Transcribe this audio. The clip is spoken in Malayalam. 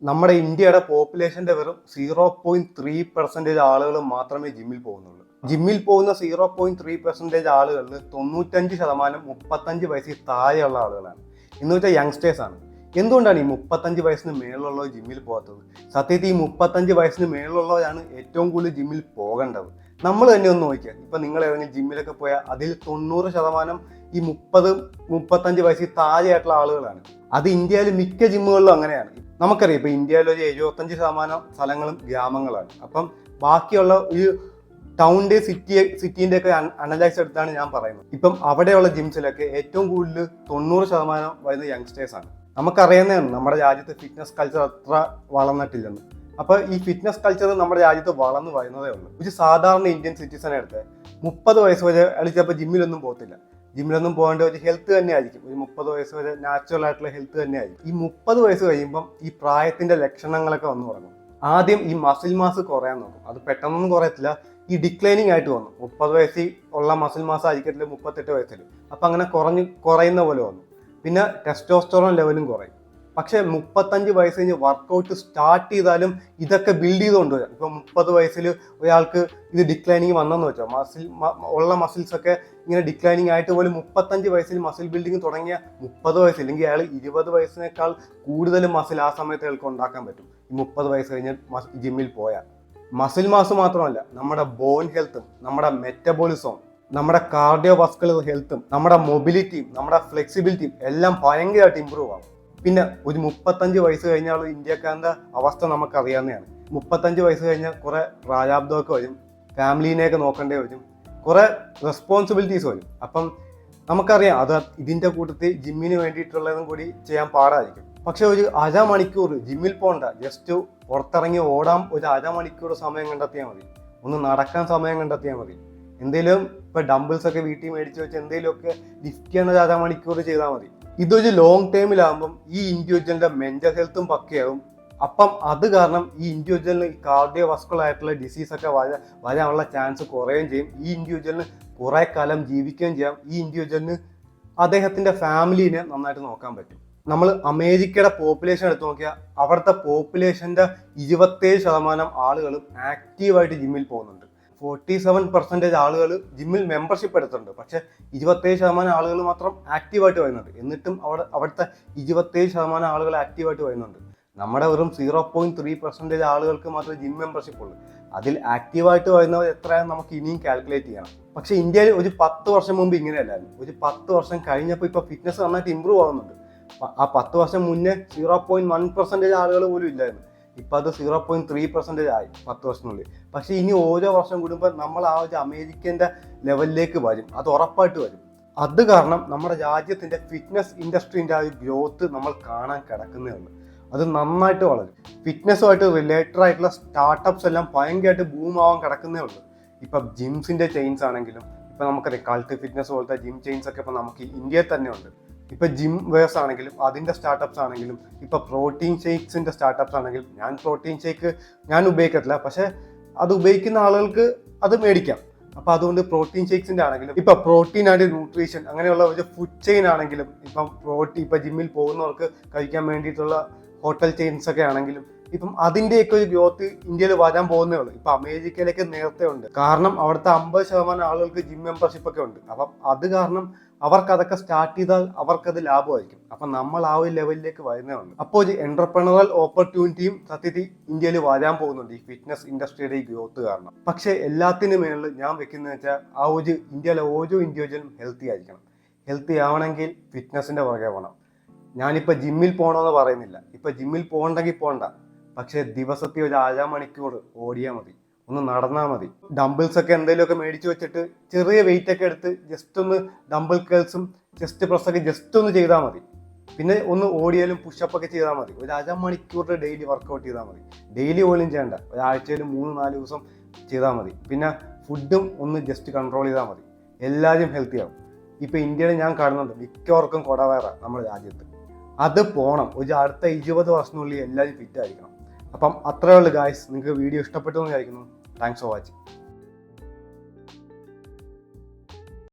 നമ്മുടെ ഇന്ത്യയുടെ പോപ്പുലേഷന്റെ വെറും 0.3% ആളുകൾ മാത്രമേ ജിമ്മിൽ പോകുന്നുള്ളൂ. ജിമ്മിൽ പോകുന്ന 0.3% ആളുകളിൽ 95% 35 വയസ്സിൽ താഴെയുള്ള ആളുകളാണ്. എന്ന് വെച്ചാൽ യങ്സ്റ്റേഴ്സ് ആണ്. എന്തുകൊണ്ടാണ് ഈ 35 വയസ്സിന് മേളിലുള്ളവർ ജിമ്മിൽ പോകാത്തത്? സത്യത്തിൽ ഈ 35 വയസ്സിന് മേളിലുള്ളവരാണ് ഏറ്റവും കൂടുതൽ ജിമ്മിൽ പോകേണ്ടത്. നമ്മൾ തന്നെ ഒന്ന് നോക്കിയാൽ ഇപ്പൊ നിങ്ങൾ ഏതെങ്കിലും ജിമ്മിലൊക്കെ പോയാൽ അതിൽ 90% ഈ 30-35 വയസ്സിൽ താഴെയായിട്ടുള്ള ആളുകളാണ്. അത് ഇന്ത്യയിൽ മിക്ക ജിമ്മുകളിലും അങ്ങനെയാണ്. നമുക്കറിയാം ഇപ്പൊ ഇന്ത്യയിൽ ഒരു 75% സ്ഥലങ്ങളും ഗ്രാമങ്ങളാണ്. അപ്പം ബാക്കിയുള്ള ഒരു ടൗണിന്റെ സിറ്റീന്റെ ഒക്കെ അനലൈസ് എടുത്താണ് ഞാൻ പറയുന്നത്. ഇപ്പം അവിടെയുള്ള ജിംസിലൊക്കെ ഏറ്റവും കൂടുതൽ 90% വരുന്ന യങ്സ്റ്റേഴ്സ് ആണ്. നമുക്കറിയുന്നതാണ് നമ്മുടെ രാജ്യത്ത് ഫിറ്റ്നസ് കൾച്ചർ അത്ര വളർന്നിട്ടില്ലെന്ന്. അപ്പൊ ഈ ഫിറ്റ്നസ് കൾച്ചർ നമ്മുടെ രാജ്യത്ത് വളർന്നു വരുന്നതേ ഉള്ളൂ. ഒരു സാധാരണ ഇന്ത്യൻ സിറ്റിസനെ എടുത്ത് 30 വയസ്സ് വരെ അയാൾ ചിലപ്പോൾ ജിമ്മിലൊന്നും പോകത്തില്ല. ജിമ്മിലൊന്നും പോകേണ്ട ഒരു ഹെൽത്ത് തന്നെ ആയിരിക്കും. ഒരു 30 വയസ്സ് വരെ നാച്ചുറൽ ആയിട്ടുള്ള ഹെൽത്ത് തന്നെ ആയിരിക്കും. ഈ 30 വയസ്സ് കഴിയുമ്പം ഈ പ്രായത്തിന്റെ ലക്ഷണങ്ങളൊക്കെ വന്നു തുടങ്ങും. ആദ്യം ഈ മസിൽ മാസ് കുറയാൻ നോക്കും. അത് പെട്ടെന്നൊന്നും കുറയത്തില്ല, ഈ ഡിക്ലൈനിങ് ആയിട്ട് വന്നു. 30 വയസ്സിൽ ഉള്ള മസിൽ മാസ് ആയിരിക്കത്തില്ല 38 വയസ്സിൽ. അപ്പൊ അങ്ങനെ കുറയുന്ന പോലെ വന്നു. പിന്നെ ടെസ്റ്റോസ്റ്ററോൺ ലെവലും കുറയും. പക്ഷെ 35 വയസ്സ് കഴിഞ്ഞ് വർക്കൗട്ട് സ്റ്റാർട്ട് ചെയ്താലും ഇതൊക്കെ ബിൽഡ് ചെയ്ത് കൊണ്ടുവരാം. ഇപ്പൊ 30 വയസ്സിൽ ഒരാൾക്ക് ഇത് ഡിക്ലൈനിങ് വന്നെന്ന് വെച്ചാൽ ഉള്ള മസിൽസ് ഒക്കെ ഇങ്ങനെ ഡിക്ലൈനിങ് ആയിട്ട് പോലും 35 വയസ്സിൽ മസിൽ ബിൽഡിങ് തുടങ്ങിയ 30 വയസ്സിൽ അല്ലെങ്കിൽ അയാൾ 20 വയസ്സിനേക്കാൾ കൂടുതൽ മസിൽ ആ സമയത്ത് അയാൾക്ക് ഉണ്ടാക്കാൻ പറ്റും. ഈ 30 വയസ്സ് കഴിഞ്ഞ് ജിമ്മിൽ പോയാൽ മസിൽ മാസ് മാത്രമല്ല, നമ്മുടെ ബോൺ ഹെൽത്തും നമ്മുടെ മെറ്റബോളിസവും നമ്മുടെ കാർഡിയോ വാസ്കുലർ ഹെൽത്തും നമ്മുടെ മൊബിലിറ്റിയും നമ്മുടെ ഫ്ലെക്സിബിലിറ്റിയും എല്ലാം ഭയങ്കരമായിട്ട് ഇമ്പ്രൂവ് ആവും. പിന്നെ ഒരു 35 വയസ്സ് കഴിഞ്ഞാൽ ഇന്ത്യക്കാരൻ്റെ അവസ്ഥ നമുക്കറിയാവുന്നതാണ്. 35 വയസ്സ് കഴിഞ്ഞാൽ കുറെ പ്രാരാബ്ദമൊക്കെ വരും, ഫാമിലീനെയൊക്കെ നോക്കേണ്ടി വരും, കുറെ റെസ്പോൺസിബിലിറ്റീസ് വരും. അപ്പം നമുക്കറിയാം അത് ഇതിൻ്റെ കൂട്ടത്തിൽ ജിമ്മിന് വേണ്ടിയിട്ടുള്ളതും കൂടി ചെയ്യാൻ പാടായിരിക്കും. പക്ഷെ ഒരു അരമണിക്കൂർ ജിമ്മിൽ പോകണ്ട, ജസ്റ്റ് പുറത്തിറങ്ങി ഓടാൻ ഒരു അരമണിക്കൂർ സമയം കണ്ടെത്തിയാൽ മതി, ഒന്ന് നടക്കാൻ സമയം കണ്ടെത്തിയാൽ മതി. എന്തെങ്കിലും ഇപ്പൊ ഡംബിൾസ് ഒക്കെ വീട്ടിൽ മേടിച്ച് വെച്ച് എന്തെങ്കിലുമൊക്കെ ലിഫ്റ്റ് ചെയ്യണ ഒരു അരമണിക്കൂർ ചെയ്താൽ മതി. ഇതൊരു ലോങ് ടൈമിലാകുമ്പം ഈ ഇൻഡിവിജ്വലിന്റെ മെന്റൽ ഹെൽത്തും പക്കയാവും. അപ്പം അത് കാരണം ഈ ഇൻഡിവിജ്വലിന് ഈ കാർഡിയോ വാസ്കുലർ ആയിട്ടുള്ള ഡിസീസ് ഒക്കെ വരാനുള്ള ചാൻസ് കുറയുകയും ചെയ്യും. ഈ ഇൻഡിവിജ്വലിന് കുറെ കാലം ജീവിക്കുകയും ചെയ്യാം. ഈ ഇൻഡിവിജ്വലിന് അദ്ദേഹത്തിന്റെ ഫാമിലിനെ നന്നായിട്ട് നോക്കാൻ പറ്റും. നമ്മൾ അമേരിക്കയുടെ പോപ്പുലേഷൻ എടുത്ത് നോക്കിയാൽ അവിടുത്തെ പോപ്പുലേഷന്റെ 27% ആളുകളും ആക്റ്റീവായിട്ട് ജിമ്മിൽ പോകുന്നുണ്ട്. 47% ആളുകൾ ജിമ്മിൽ മെമ്പർഷിപ്പ് എടുത്തിട്ടുണ്ട്. പക്ഷെ 27% ആളുകൾ മാത്രം ആക്റ്റീവായിട്ട് വരുന്നുണ്ട്. എന്നിട്ടും അവിടുത്തെ 27% ആളുകൾ ആക്റ്റീവായിട്ട് വരുന്നുണ്ട്. നമ്മുടെ വെറും 0.3% ആളുകൾക്ക് മാത്രമേ ജിം മെമ്പർഷിപ്പ് ഉള്ളൂ. അതിൽ ആക്റ്റീവായിട്ട് വരുന്നവർ എത്രയാണെന്ന് നമുക്ക് ഇനിയും കാൽക്കുലേറ്റ് ചെയ്യണം. പക്ഷെ ഇന്ത്യയിൽ ഒരു 10 വർഷം മുമ്പ് ഇങ്ങനെയല്ലായിരുന്നു. ഒരു 10 വർഷം കഴിഞ്ഞപ്പോൾ ഇപ്പൊ ഫിറ്റ്നസ് നന്നായിട്ട് ഇമ്പ്രൂവ് ആവുന്നുണ്ട്. ആ 10 വർഷം മുന്നേ 0.1% ആളുകൾ പോലും ഇല്ലായിരുന്നു. ഇപ്പൊ അത് 0.3% ആയി 10 വർഷത്തിനുള്ളിൽ. പക്ഷെ ഇനി ഓരോ വർഷം കൂടുമ്പോൾ നമ്മൾ ആ ഒരു അമേരിക്കന്റെ ലെവലിലേക്ക് വരും, അത് ഉറപ്പായിട്ട് വരും. അത് കാരണം നമ്മുടെ രാജ്യത്തിന്റെ ഫിറ്റ്നസ് ഇൻഡസ്ട്രീന്റെ ആ ഒരു ഗ്രോത്ത് നമ്മൾ കാണാൻ കിടക്കുന്നേ ഉള്ളൂ. അത് നന്നായിട്ട് വളരും. ഫിറ്റ്നസുമായിട്ട് റിലേറ്റഡ് ആയിട്ടുള്ള സ്റ്റാർട്ടപ്സ് എല്ലാം ഭയങ്കരമായിട്ട് ബൂം ആവാൻ കിടക്കുന്നേ ഉള്ളൂ. ഇപ്പൊ ജിംസിന്റെ ചെയിൻസ് ആണെങ്കിലും ഇപ്പൊ നമുക്കറിയാം കൾട്ട് ഫിറ്റ്നസ് പോലത്തെ ജിം ചെയിൻസ് ഒക്കെ ഇപ്പൊ നമുക്ക് ഇന്ത്യയിൽ തന്നെ ഉണ്ട്. ഇപ്പൊ ജിം വെയർസ് ആണെങ്കിലും അതിന്റെ സ്റ്റാർട്ടപ്സ് ആണെങ്കിലും ഇപ്പൊ പ്രോട്ടീൻ ഷേക്സിന്റെ സ്റ്റാർട്ടപ്സ് ആണെങ്കിലും ഞാൻ പ്രോട്ടീൻ ഷേക്ക് ഞാൻ ഉപയോഗിക്കത്തില്ല, പക്ഷെ അത് ഉപയോഗിക്കുന്ന ആളുകൾക്ക് അത് മേടിക്കാം. അപ്പൊ അതുകൊണ്ട് പ്രോട്ടീൻ ഷേക്സിന്റെ ആണെങ്കിലും ഇപ്പൊ പ്രോട്ടീൻ ആൻഡ് ന്യൂട്രീഷൻ അങ്ങനെയുള്ള ഒരു ഫുഡ് ചെയിൻ ആണെങ്കിലും ഇപ്പൊ ജിമ്മിൽ പോകുന്നവർക്ക് കഴിക്കാൻ വേണ്ടിയിട്ടുള്ള ഹോട്ടൽ ചെയിൻസ് ഒക്കെ ആണെങ്കിലും ഇപ്പം അതിന്റെയൊക്കെ ഒരു ഗ്രോത്ത് ഇന്ത്യയിൽ വരാൻ പോകുന്നേ ഉള്ളൂ. ഇപ്പൊ അമേരിക്കയിലേക്ക് നേരത്തെ ഉണ്ട്. കാരണം അവിടുത്തെ 50% ആളുകൾക്ക് ജിം മെമ്പർഷിപ്പ് ഒക്കെ ഉണ്ട്. അപ്പം അത് കാരണം അവർക്ക് അതൊക്കെ സ്റ്റാർട്ട് ചെയ്താൽ അവർക്കത് ലാഭമായിരിക്കും. അപ്പൊ നമ്മൾ ആ ഒരു ലെവലിലേക്ക് വരുന്നേ ഉള്ളൂ. അപ്പോൾ ഒരു എന്റർപ്രണറൽ ഓപ്പർച്യൂണിറ്റിയും സത്യത്തിൽ ഇന്ത്യയിൽ വരാൻ പോകുന്നുണ്ട് ഈ ഫിറ്റ്നസ് ഇൻഡസ്ട്രിയുടെ ഈ ഗ്രോത്ത് കാരണം. പക്ഷെ എല്ലാത്തിനും മേളിൽ ഞാൻ വെക്കുന്നത് വെച്ചാൽ ആ ഒരു ഇന്ത്യയിലെ ഓരോ ഇൻഡിവിജ്വലും ഹെൽത്തി ആയിരിക്കണം. ഹെൽത്തി ആവണമെങ്കിൽ ഫിറ്റ്നസിന്റെ പുറകെ പോകണം. ഞാനിപ്പോൾ ജിമ്മിൽ പോകണമെന്ന് പറയുന്നില്ല. ഇപ്പൊ ജിമ്മിൽ പോകണ്ടെങ്കിൽ പോകണ്ട, പക്ഷെ ദിവസത്തിൽ ഒരു അരമണിക്കൂർ ഓടിയാൽ മതി, ഒന്ന് നടന്നാൽ മതി. ഡംബിൾസ് ഒക്കെ എന്തെങ്കിലുമൊക്കെ മേടിച്ചു വെച്ചിട്ട് ചെറിയ വെയിറ്റ് ഒക്കെ എടുത്ത് ജസ്റ്റ് ഒന്ന് ഡംബിൾ കേൾസും ചെസ്റ്റ് പ്രസ് ഒക്കെ ജസ്റ്റ് ഒന്ന് ചെയ്താൽ മതി. പിന്നെ ഒന്ന് ഓടിയാലും പുഷപ്പ് ഒക്കെ ചെയ്താൽ മതി. ഒരു അരമണിക്കൂറിൽ ഡെയിലി വർക്കൗട്ട് ചെയ്താൽ മതി. ഡെയിലി പോലും ചെയ്യേണ്ട, ഒരാഴ്ചയിൽ 3-4 ദിവസം ചെയ്താൽ മതി. പിന്നെ ഫുഡും ഒന്ന് ജസ്റ്റ് കൺട്രോൾ ചെയ്താൽ മതി. എല്ലാവരും ഹെൽത്തി ആവും. ഇപ്പൊ ഇന്ത്യയിൽ ഞാൻ കാണുന്നുണ്ട് മിക്കവർക്കും കൊടവയറാണ് നമ്മുടെ രാജ്യത്ത്. അത് പോകണം. ഒരു അടുത്ത 20 വർഷത്തിനുള്ളിൽ എല്ലാവരും ഫിറ്റ് ആയിരിക്കണം. അപ്പം അത്രയേ ഉള്ളൂ ഗായ്സ്. നിങ്ങൾക്ക് വീഡിയോ ഇഷ്ടപ്പെട്ടു എന്ന് വിചാരിക്കുന്നു. Thanks for watching.